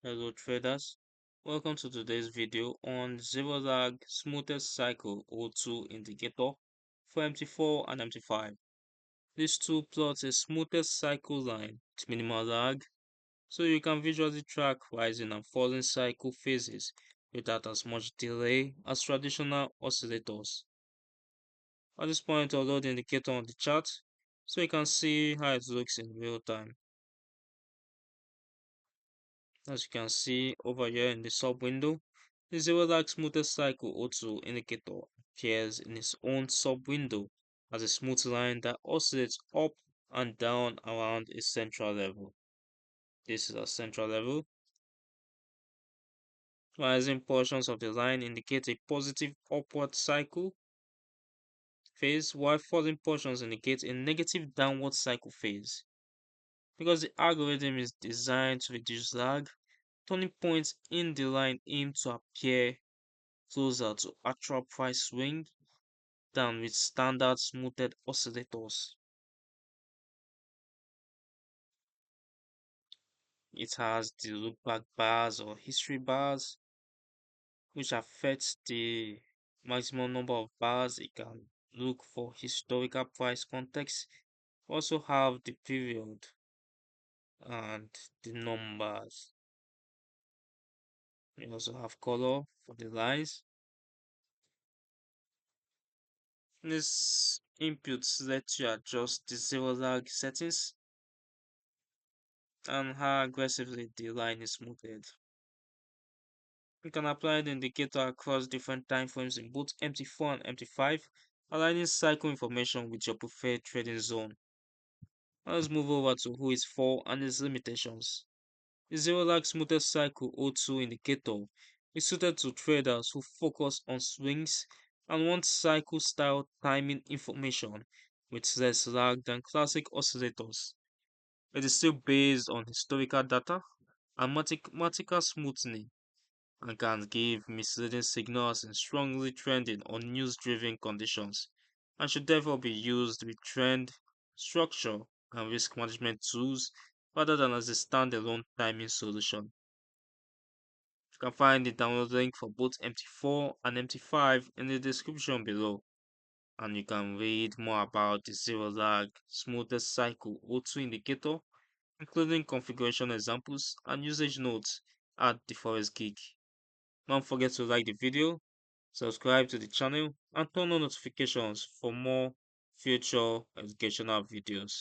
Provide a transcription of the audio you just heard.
Hello traders, welcome to today's video on zero lag smoothest cycle O2 indicator for MT4 and MT5. This tool plots a smoothest cycle line with minimal lag so you can visually track rising and falling cycle phases without as much delay as traditional oscillators. At this point I'll load the indicator on the chart so you can see how it looks in real time. As you can see over here in the sub window, the zero lag smoothest cycle O2 indicator appears in its own sub window as a smooth line that oscillates up and down around a central level. This is a central level. Rising portions of the line indicate a positive upward cycle phase, while falling portions indicate a negative downward cycle phase. Because the algorithm is designed to reduce lag, turning points in the line aim to appear closer to actual price swing than with standard smoothed oscillators. It has the lookback bars or history bars, which affects the maximum number of bars it can look for historical price context. Also have the period and the numbers. We also have color for the lines. This inputs let you adjust the zero lag settings and how aggressively the line is smoothed. You can apply the indicator across different time frames in both MT4 and MT5, aligning cycle information with your preferred trading zone. Now let's move over to who is for and its limitations. The zero lag smoothest cycle O2 indicator is suited to traders who focus on swings and want cycle style timing information with less lag than classic oscillators. It is still based on historical data and mathematical smoothing and can give misleading signals in strongly trending or news-driven conditions, and should therefore be used with trend, structure, and risk management tools rather than as a standalone timing solution. You can find the download link for both MT4 and MT5 in the description below, and you can read more about the zero lag smoothest cycle O2 indicator, including configuration examples and usage notes at the Forex Geek. Don't forget to like the video, subscribe to the channel, and turn on notifications for more future educational videos.